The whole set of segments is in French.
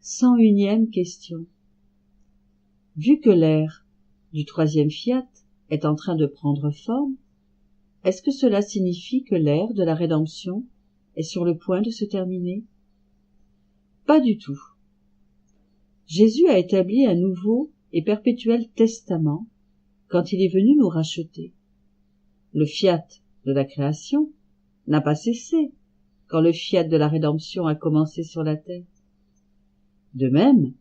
101e question. Vu que l'ère du troisième fiat est en train de prendre forme, est-ce que cela signifie que l'ère de la rédemption est sur le point de se terminer? Pas du tout. Jésus a établi un nouveau et perpétuel testament quand il est venu nous racheter. Le fiat de la création n'a pas cessé quand le fiat de la rédemption a commencé sur la terre. De même,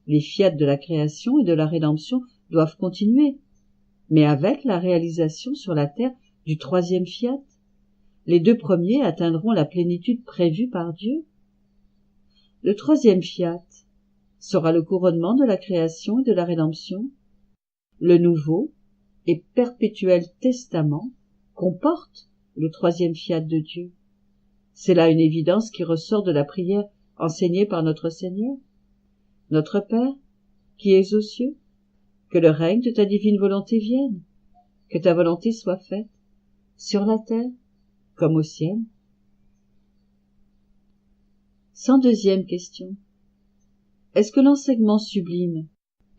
les fiat de la création et de la rédemption doivent continuer, mais avec la réalisation sur la terre du troisième fiat, les deux premiers atteindront la plénitude prévue par Dieu. Le troisième fiat sera le couronnement de la création et de la rédemption. Le nouveau et perpétuel testament comporte le troisième fiat de Dieu. C'est là une évidence qui ressort de la prière enseignée par notre Seigneur. Notre Père, qui es aux cieux, que le règne de ta divine volonté vienne, que ta volonté soit faite, sur la terre comme au ciel. 102e question. Est-ce que l'enseignement sublime,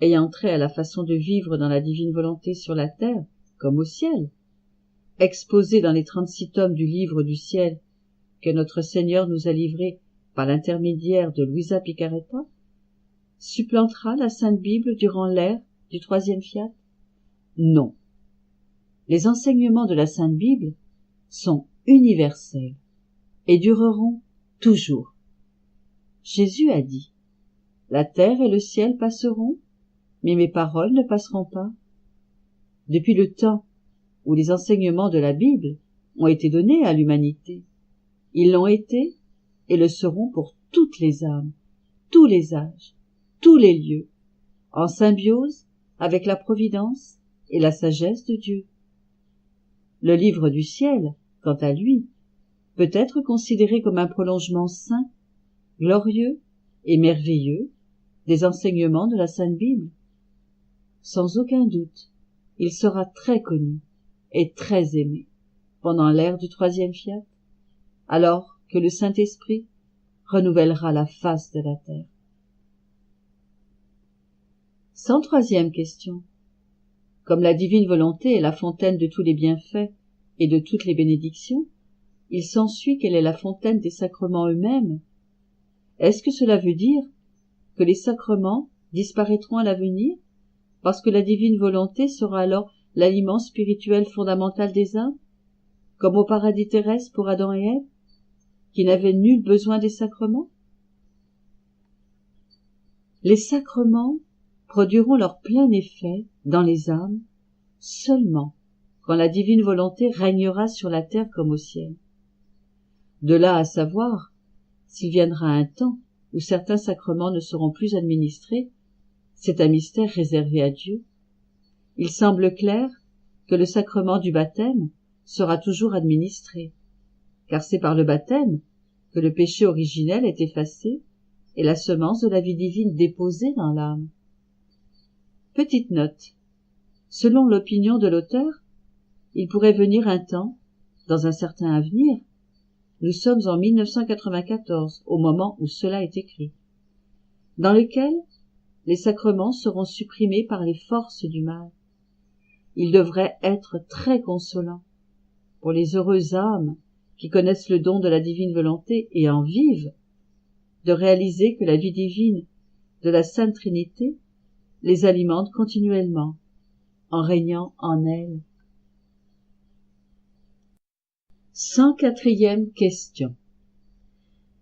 ayant trait à la façon de vivre dans la divine volonté sur la terre comme au ciel, exposé dans les 36 tomes du livre du ciel que notre Seigneur nous a livré par l'intermédiaire de Luisa Picaretta, supplantera la Sainte Bible durant l'ère du troisième fiat? Non. Les enseignements de la Sainte Bible sont universels et dureront toujours. Jésus a dit: la terre et le ciel passeront, mais mes paroles ne passeront pas. Depuis le temps où les enseignements de la Bible ont été donnés à l'humanité, ils l'ont été et le seront pour toutes les âmes, tous les âges, tous les lieux, en symbiose avec la providence et la sagesse de Dieu. Le livre du ciel, quant à lui, peut être considéré comme un prolongement saint, glorieux et merveilleux des enseignements de la Sainte Bible. Sans aucun doute, il sera très connu et très aimé pendant l'ère du troisième fiat, alors que le Saint-Esprit renouvellera la face de la terre. 103e question. Comme la divine volonté est la fontaine de tous les bienfaits et de toutes les bénédictions, il s'ensuit qu'elle est la fontaine des sacrements eux-mêmes. Est-ce que cela veut dire que les sacrements disparaîtront à l'avenir, parce que la divine volonté sera alors l'aliment spirituel fondamental des âmes, comme au paradis terrestre pour Adam et Ève, qui n'avaient nul besoin des sacrements? Les sacrements produiront leur plein effet dans les âmes seulement quand la divine volonté régnera sur la terre comme au ciel. De là à savoir s'il viendra un temps où certains sacrements ne seront plus administrés, c'est un mystère réservé à Dieu. Il semble clair que le sacrement du baptême sera toujours administré, car c'est par le baptême que le péché originel est effacé et la semence de la vie divine déposée dans l'âme. Petite note. Selon l'opinion de l'auteur, il pourrait venir un temps, dans un certain avenir, nous sommes en 1994, au moment où cela est écrit, dans lequel les sacrements seront supprimés par les forces du mal. Il devrait être très consolant pour les heureuses âmes qui connaissent le don de la divine volonté et en vivent, de réaliser que la vie divine de la Sainte Trinité les alimente continuellement, en régnant en elles. 104e question.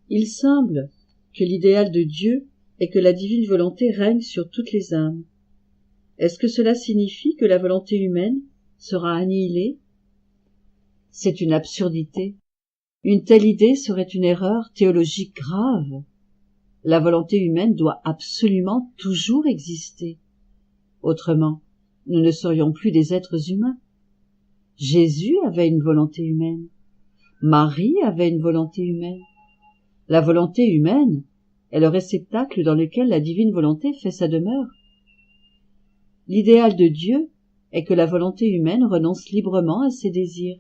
Il semble que l'idéal de Dieu est que la divine volonté règne sur toutes les âmes. Est-ce que cela signifie que la volonté humaine sera annihilée? C'est une absurdité. Une telle idée serait une erreur théologique grave. La volonté humaine doit absolument toujours exister. Autrement, nous ne serions plus des êtres humains. Jésus avait une volonté humaine. Marie avait une volonté humaine. La volonté humaine est le réceptacle dans lequel la divine volonté fait sa demeure. L'idéal de Dieu est que la volonté humaine renonce librement à ses désirs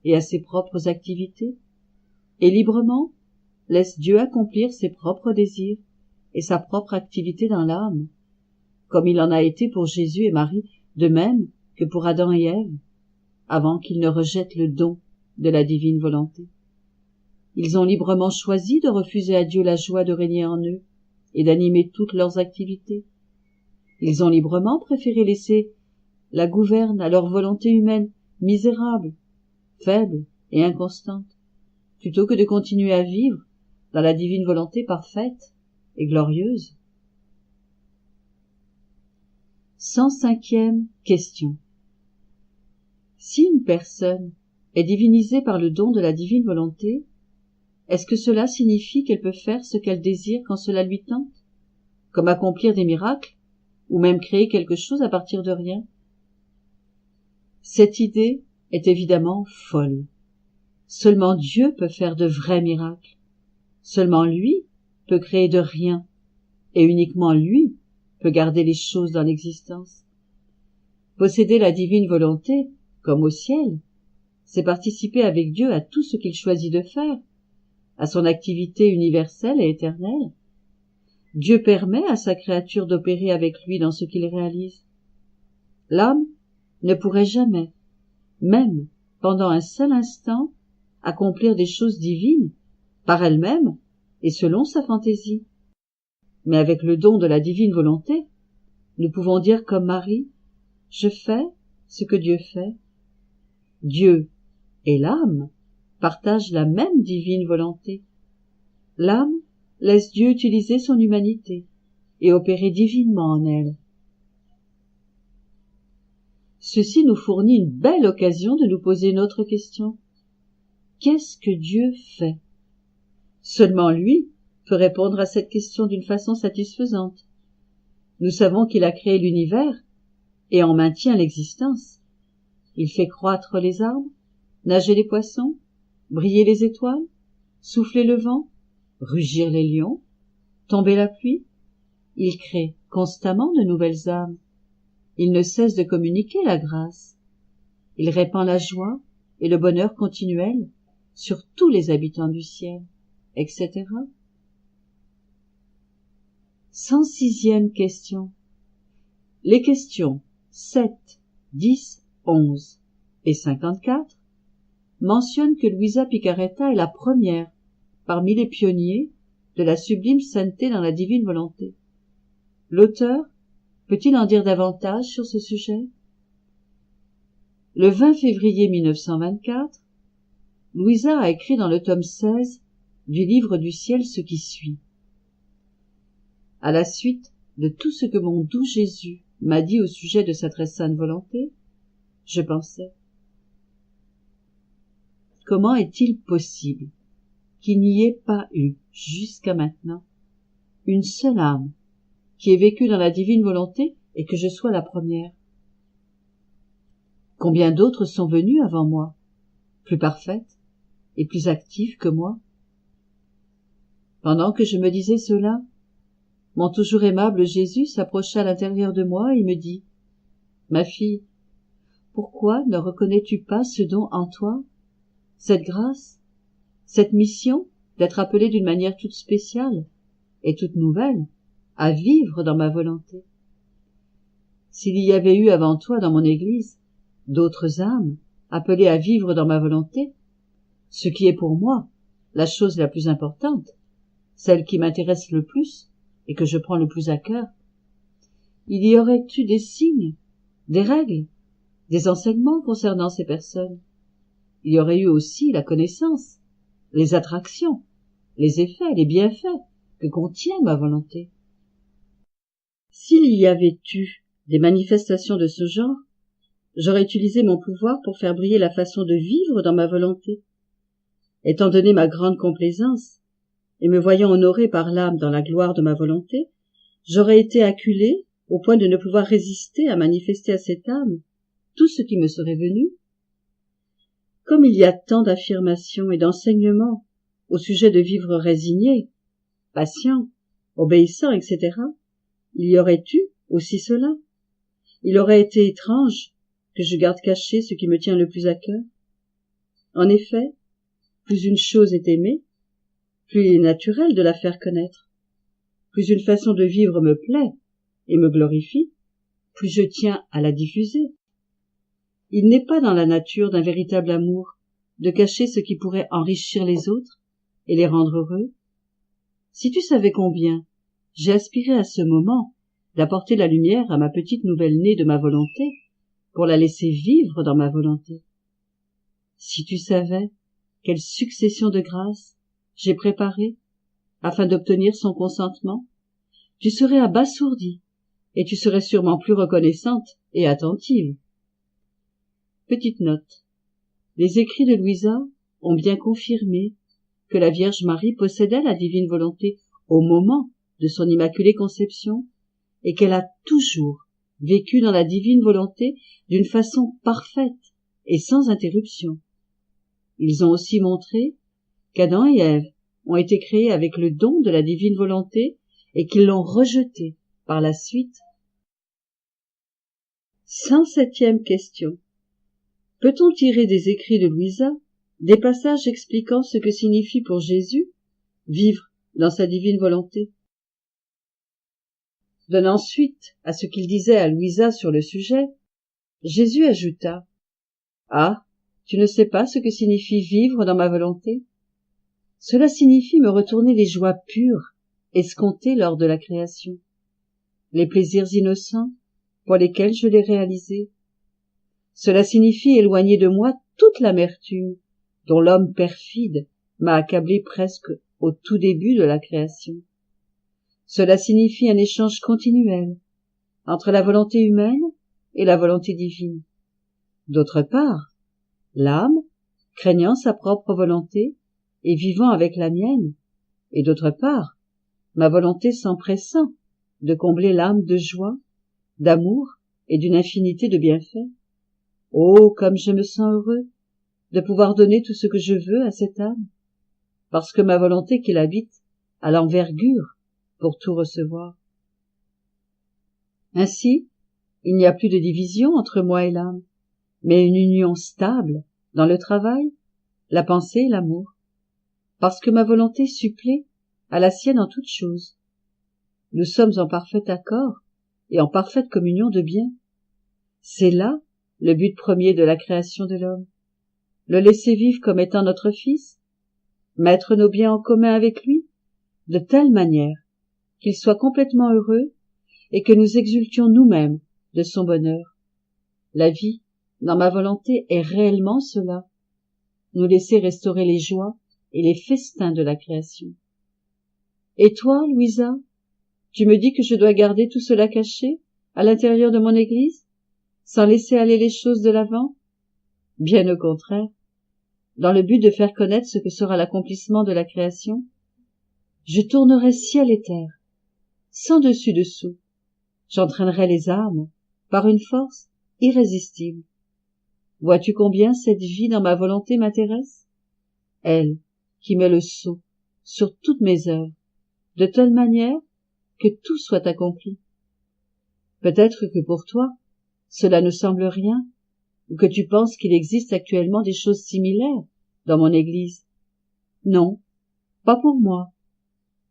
et à ses propres activités, et librement laisse Dieu accomplir ses propres désirs et sa propre activité dans l'âme, comme il en a été pour Jésus et Marie, de même que pour Adam et Ève, avant qu'ils ne rejettent le don de la divine volonté. Ils ont librement choisi de refuser à Dieu la joie de régner en eux et d'animer toutes leurs activités. Ils ont librement préféré laisser la gouverne à leur volonté humaine misérable, faible et inconstante, plutôt que de continuer à vivre dans la divine volonté parfaite et glorieuse. 105e question. Si une personne est divinisée par le don de la divine volonté, est-ce que cela signifie qu'elle peut faire ce qu'elle désire quand cela lui tente, comme accomplir des miracles, ou même créer quelque chose à partir de rien? Cette idée est évidemment folle. Seulement Dieu peut faire de vrais miracles. Seulement lui peut créer de rien, et uniquement lui peut garder les choses dans l'existence. Posséder la divine volonté, comme au ciel, c'est participer avec Dieu à tout ce qu'il choisit de faire, à son activité universelle et éternelle. Dieu permet à sa créature d'opérer avec lui dans ce qu'il réalise. L'âme ne pourrait jamais, même pendant un seul instant, accomplir des choses divines par elle-même et selon sa fantaisie. Mais avec le don de la divine volonté, nous pouvons dire comme Marie, « Je fais ce que Dieu fait ». Dieu et l'âme partagent la même divine volonté. L'âme laisse Dieu utiliser son humanité et opérer divinement en elle. Ceci nous fournit une belle occasion de nous poser une autre question. Qu'est-ce que Dieu fait? Seulement lui peut répondre à cette question d'une façon satisfaisante. Nous savons qu'il a créé l'univers et en maintient l'existence. Il fait croître les arbres, nager les poissons, briller les étoiles, souffler le vent, rugir les lions, tomber la pluie. Il crée constamment de nouvelles âmes. Il ne cesse de communiquer la grâce. Il répand la joie et le bonheur continuel sur tous les habitants du ciel, etc. 106e question. Les questions 7, 10, 11 et 54 mentionnent que Luisa Picaretta est la première parmi les pionniers de la sublime sainteté dans la divine volonté. L'auteur peut-il en dire davantage sur ce sujet? Le 20 février 1924, Luisa a écrit dans le tome 16 du livre du ciel ce qui suit. À la suite de tout ce que mon doux Jésus m'a dit au sujet de sa très sainte volonté, je pensais, comment est-il possible qu'il n'y ait pas eu, jusqu'à maintenant, une seule âme qui ait vécu dans la divine volonté et que je sois la première? Combien d'autres sont venus avant moi, plus parfaites et plus actives que moi? Pendant que je me disais cela, mon toujours aimable Jésus s'approcha à l'intérieur de moi et me dit, « Ma fille, pourquoi ne reconnais-tu pas ce don en toi, cette grâce, cette mission d'être appelée d'une manière toute spéciale et toute nouvelle à vivre dans ma volonté? S'il y avait eu avant toi dans mon Église d'autres âmes appelées à vivre dans ma volonté, ce qui est pour moi la chose la plus importante, celle qui m'intéresse le plus et que je prends le plus à cœur, il y aurait eu des signes, des règles, des enseignements concernant ces personnes. Il y aurait eu aussi la connaissance, les attractions, les effets, les bienfaits que contient ma volonté. S'il y avait eu des manifestations de ce genre, j'aurais utilisé mon pouvoir pour faire briller la façon de vivre dans ma volonté. Étant donné ma grande complaisance, et me voyant honoré par l'âme dans la gloire de ma volonté, j'aurais été acculé au point de ne pouvoir résister à manifester à cette âme tout ce qui me serait venu. Comme il y a tant d'affirmations et d'enseignements au sujet de vivre résigné, patient, obéissant, etc., il y aurait eu aussi cela. Il aurait été étrange que je garde caché ce qui me tient le plus à cœur. En effet, plus une chose est aimée, plus il est naturel de la faire connaître. plus une façon de vivre me plaît et me glorifie, plus je tiens à la diffuser. Il n'est pas dans la nature d'un véritable amour de cacher ce qui pourrait enrichir les autres et les rendre heureux. Si tu savais combien j'ai aspiré à ce moment d'apporter la lumière à ma petite nouvelle-née de ma volonté, pour la laisser vivre dans ma volonté. Si tu savais quelle succession de grâces j'ai préparées afin d'obtenir son consentement, tu serais abasourdie et tu serais sûrement plus reconnaissante et attentive. Petite note. Les écrits de Louisa ont bien confirmé que la Vierge Marie possédait la divine volonté au moment de son immaculée conception et qu'elle a toujours vécu dans la divine volonté d'une façon parfaite et sans interruption. Ils ont aussi montré qu'Adam et Ève ont été créés avec le don de la divine volonté et qu'ils l'ont rejeté par la suite. 107e question. Peut-on tirer des écrits de Louisa des passages expliquant ce que signifie pour Jésus vivre dans sa divine volonté? Donnant suite à ce qu'il disait à Louisa sur le sujet, Jésus ajouta « Ah, tu ne sais pas ce que signifie vivre dans ma volonté? Cela signifie me retourner les joies pures, escomptées lors de la création, les plaisirs innocents pour lesquels je l'ai réalisé. Cela signifie éloigner de moi toute l'amertume dont l'homme perfide m'a accablé presque au tout début de la création. Cela signifie un échange continuel entre la volonté humaine et la volonté divine. D'autre part, l'âme, craignant sa propre volonté et vivant avec la mienne, et d'autre part, ma volonté s'empressant de combler l'âme de joie, d'amour et d'une infinité de bienfaits. Oh, comme je me sens heureux de pouvoir donner tout ce que je veux à cette âme, parce que ma volonté qui l'habite a l'envergure pour tout recevoir. Ainsi, il n'y a plus de division entre moi et l'âme, mais une union stable dans le travail, la pensée et l'amour, parce que ma volonté supplée à la sienne en toutes choses. Nous sommes en parfait accord et en parfaite communion de biens. C'est là le but premier de la création de l'homme, le laisser vivre comme étant notre fils, mettre nos biens en commun avec lui, de telle manière qu'il soit complètement heureux et que nous exultions nous-mêmes de son bonheur. La vie, dans ma volonté, est réellement cela, nous laisser restaurer les joies et les festins de la création. Et toi, Louisa, tu me dis que je dois garder tout cela caché à l'intérieur de mon église, sans laisser aller les choses de l'avant? Bien au contraire, dans le but de faire connaître ce que sera l'accomplissement de la création, je tournerai ciel et terre, sans dessus-dessous. J'entraînerai les âmes par une force irrésistible. Vois-tu combien cette vie dans ma volonté m'intéresse? Elle, qui met le sceau sur toutes mes œuvres, de telle manière que tout soit accompli. Peut-être que pour toi, cela ne semble rien, ou que tu penses qu'il existe actuellement des choses similaires dans mon Église. Non, pas pour moi.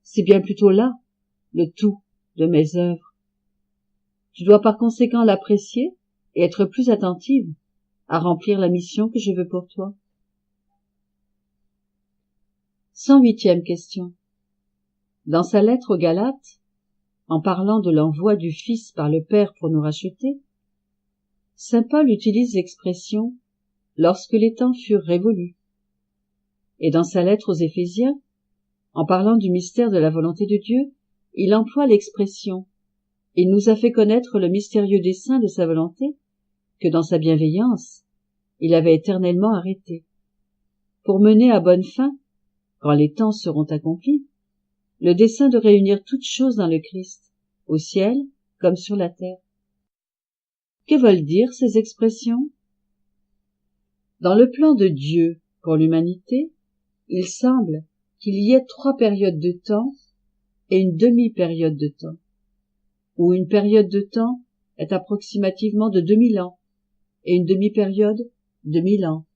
C'est bien plutôt là le tout de mes œuvres. Tu dois par conséquent l'apprécier et être plus attentive à remplir la mission que je veux pour toi. 108e question. Dans sa lettre aux Galates, en parlant de l'envoi du Fils par le Père pour nous racheter, saint Paul utilise l'expression « lorsque les temps furent révolus ». Et dans sa lettre aux Éphésiens, en parlant du mystère de la volonté de Dieu, il emploie l'expression « il nous a fait connaître le mystérieux dessein de sa volonté, que dans sa bienveillance, il avait éternellement arrêté, pour mener à bonne fin, quand les temps seront accomplis, le dessein de réunir toutes choses dans le Christ, au ciel comme sur la terre. » Que veulent dire ces expressions? Dans le plan de Dieu pour l'humanité, il semble qu'il y ait 3 périodes de temps et une demi-période de temps, où une période de temps est approximativement de 2000 ans et une demi-période de 1000 ans.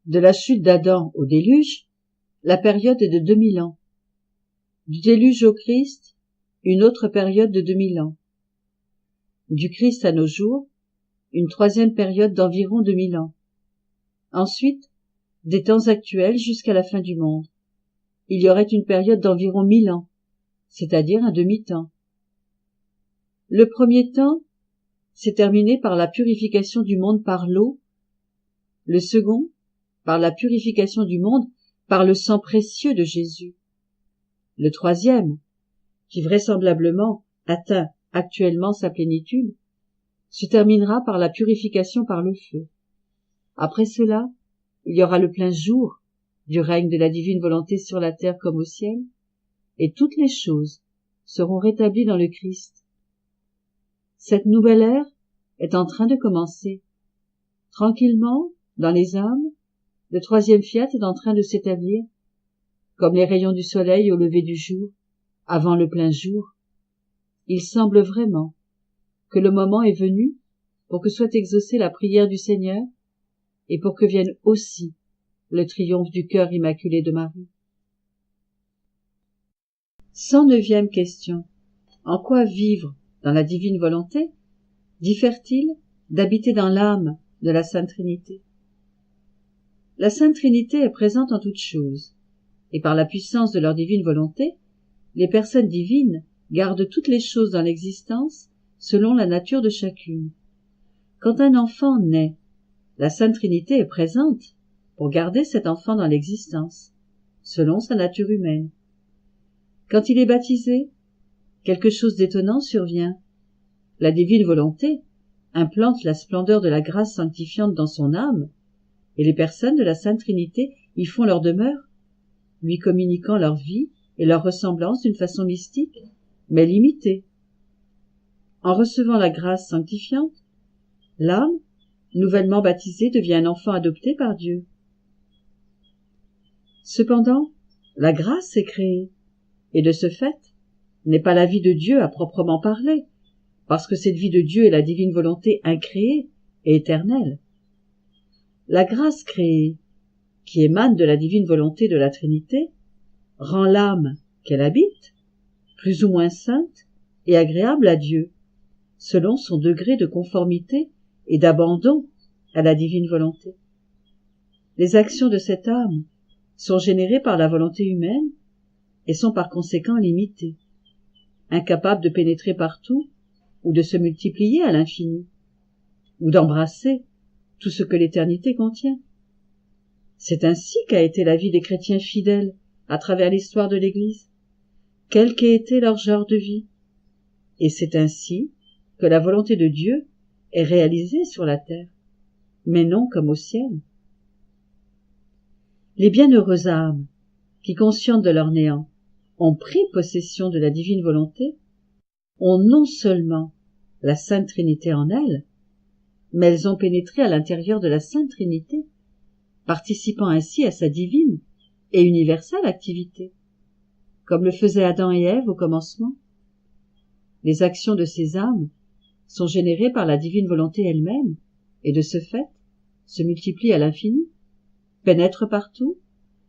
De la chute d'Adam au déluge, la période est de 2000 ans, Du déluge au Christ, une autre période de 2000 ans. Du Christ à nos jours, une troisième période d'environ 2000 ans. Ensuite, des temps actuels jusqu'à la fin du monde. Il y aurait une période d'environ 1000 ans, c'est-à-dire un demi-temps. Le premier temps s'est terminé par la purification du monde par l'eau, le second par la purification du monde par le sang précieux de Jésus. Le troisième, qui vraisemblablement atteint actuellement sa plénitude, se terminera par la purification par le feu. Après cela, il y aura le plein jour du règne de la divine volonté sur la terre comme au ciel, et toutes les choses seront rétablies dans le Christ. Cette nouvelle ère est en train de commencer. Tranquillement, dans les âmes, le troisième fiat est en train de s'établir, comme les rayons du soleil au lever du jour, avant le plein jour. Il semble vraiment que le moment est venu pour que soit exaucée la prière du Seigneur et pour que vienne aussi le triomphe du cœur immaculé de Marie. 109e question. En quoi vivre dans la divine volonté diffère-t-il d'habiter dans l'âme de la Sainte Trinité? La Sainte Trinité est présente en toutes choses, et par la puissance de leur divine volonté, les personnes divines gardent toutes les choses dans l'existence selon la nature de chacune. Quand un enfant naît, la Sainte Trinité est présente pour garder cet enfant dans l'existence, selon sa nature humaine. Quand il est baptisé, quelque chose d'étonnant survient. La divine volonté implante la splendeur de la grâce sanctifiante dans son âme, et les personnes de la Sainte Trinité y font leur demeure, lui communiquant leur vie et leur ressemblance d'une façon mystique, mais limitée. En recevant la grâce sanctifiante, l'âme, nouvellement baptisée, devient un enfant adopté par Dieu. Cependant, la grâce est créée, et de ce fait, n'est pas la vie de Dieu à proprement parler, parce que cette vie de Dieu est la divine volonté incréée et éternelle. La grâce créée, qui émane de la divine volonté de la Trinité, rend l'âme qu'elle habite, plus ou moins sainte et agréable à Dieu, selon son degré de conformité et d'abandon à la divine volonté. Les actions de cette âme sont générées par la volonté humaine et sont par conséquent limitées, incapables de pénétrer partout ou de se multiplier à l'infini, ou d'embrasser tout ce que l'éternité contient. C'est ainsi qu'a été la vie des chrétiens fidèles à travers l'histoire de l'Église, quel qu'ait été leur genre de vie, et c'est ainsi que la volonté de Dieu est réalisée sur la terre, mais non comme au ciel. Les bienheureuses âmes, qui conscientes de leur néant, ont pris possession de la divine volonté, ont non seulement la Sainte Trinité en elles, mais elles ont pénétré à l'intérieur de la Sainte Trinité, participant ainsi à sa divine et universelle activité, comme le faisaient Adam et Ève au commencement. Les actions de ces âmes sont générées par la divine volonté elle-même, et de ce fait, se multiplient à l'infini, pénètrent partout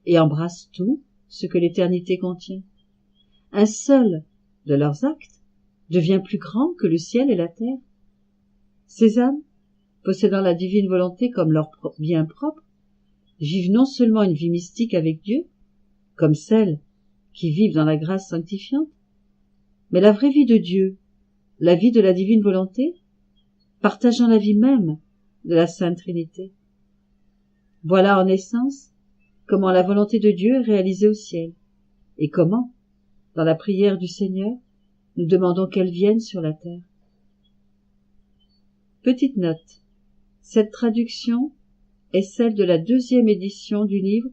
et embrassent tout ce que l'éternité contient. Un seul de leurs actes devient plus grand que le ciel et la terre. Ces âmes, possédant la divine volonté comme leur bien propre, vivent non seulement une vie mystique avec Dieu, comme celles qui vivent dans la grâce sanctifiante, mais la vraie vie de Dieu, la vie de la divine volonté, partageant la vie même de la Sainte Trinité. Voilà en essence comment la volonté de Dieu est réalisée au ciel, et comment, dans la prière du Seigneur, nous demandons qu'elle vienne sur la terre. Petite note. Cette traduction est celle de la 2e édition du livre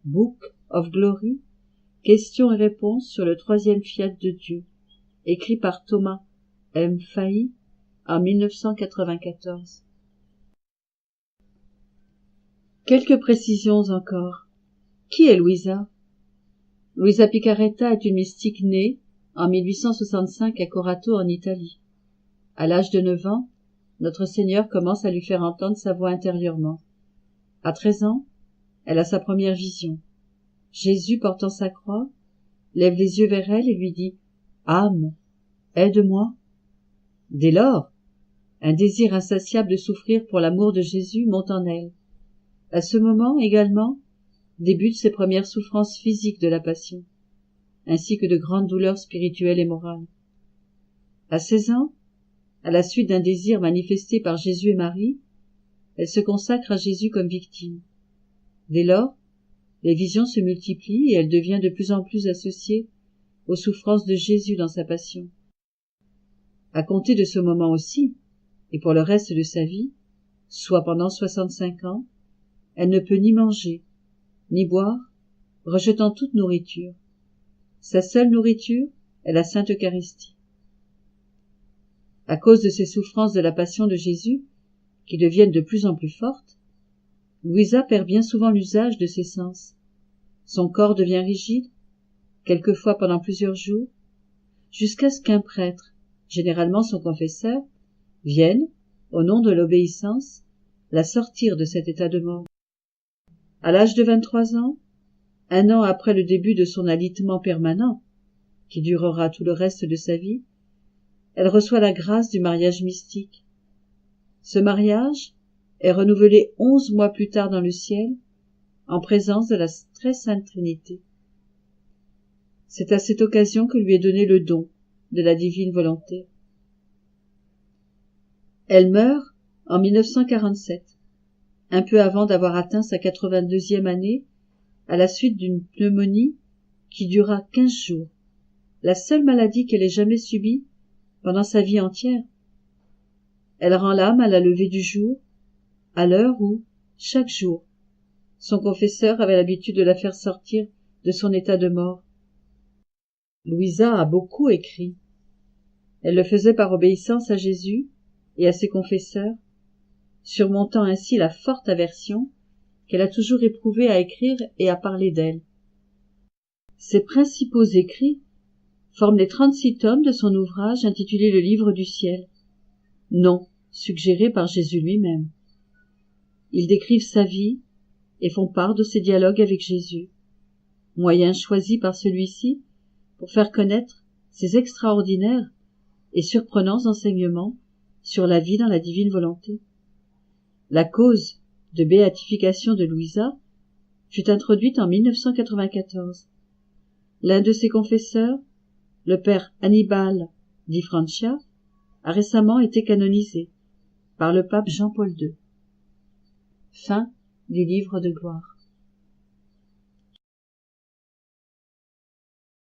Book of Glory, questions et réponses sur le 3e fiat de Dieu, écrit par Thomas M. Fahy en 1994. Quelques précisions encore. Qui est Luisa? Luisa Picaretta est une mystique née en 1865 à Corato en Italie. À l'âge de 9 ans, notre Seigneur commence à lui faire entendre sa voix intérieurement. À 13 ans, elle a sa première vision. Jésus portant sa croix lève les yeux vers elle et lui dit « Âme, aide-moi ». Dès lors, un désir insatiable de souffrir pour l'amour de Jésus monte en elle. À ce moment, également, débutent ses premières souffrances physiques de la passion, ainsi que de grandes douleurs spirituelles et morales. À 16 ans, à la suite d'un désir manifesté par Jésus et Marie, elle se consacre à Jésus comme victime. Dès lors, les visions se multiplient et elle devient de plus en plus associée aux souffrances de Jésus dans sa passion. À compter de ce moment aussi, et pour le reste de sa vie, soit pendant 65 ans, elle ne peut ni manger, ni boire, rejetant toute nourriture. Sa seule nourriture est la Sainte Eucharistie. À cause de ces souffrances de la passion de Jésus, qui deviennent de plus en plus fortes, Louisa perd bien souvent l'usage de ses sens. Son corps devient rigide, quelquefois pendant plusieurs jours, jusqu'à ce qu'un prêtre, généralement son confesseur, vienne, au nom de l'obéissance, la sortir de cet état de mort. À l'âge de 23 ans, un an après le début de son alitement permanent, qui durera tout le reste de sa vie, elle reçoit la grâce du mariage mystique. Ce mariage est renouvelé 11 mois plus tard dans le ciel, en présence de la très sainte Trinité. C'est à cette occasion que lui est donné le don de la divine volonté. Elle meurt en 1947, un peu avant d'avoir atteint sa 82e année, à la suite d'une pneumonie qui dura 15 jours, la seule maladie qu'elle ait jamais subie pendant sa vie entière. Elle rend l'âme à la levée du jour, à l'heure où, chaque jour, son confesseur avait l'habitude de la faire sortir de son état de mort. Louisa a beaucoup écrit. Elle le faisait par obéissance à Jésus et à ses confesseurs, surmontant ainsi la forte aversion qu'elle a toujours éprouvée à écrire et à parler d'elle. Ses principaux écrits forment les 36 tomes de son ouvrage intitulé Le Livre du Ciel, nom suggéré par Jésus lui-même. Ils décrivent sa vie et font part de ses dialogues avec Jésus, moyen choisi par celui-ci pour faire connaître ses extraordinaires et surprenants enseignements sur la vie dans la divine volonté. La cause de béatification de Louisa fut introduite en 1994. L'un de ses confesseurs, le père Annibale di Francia, a récemment été canonisé par le pape Jean-Paul II. Fin du livre de gloire.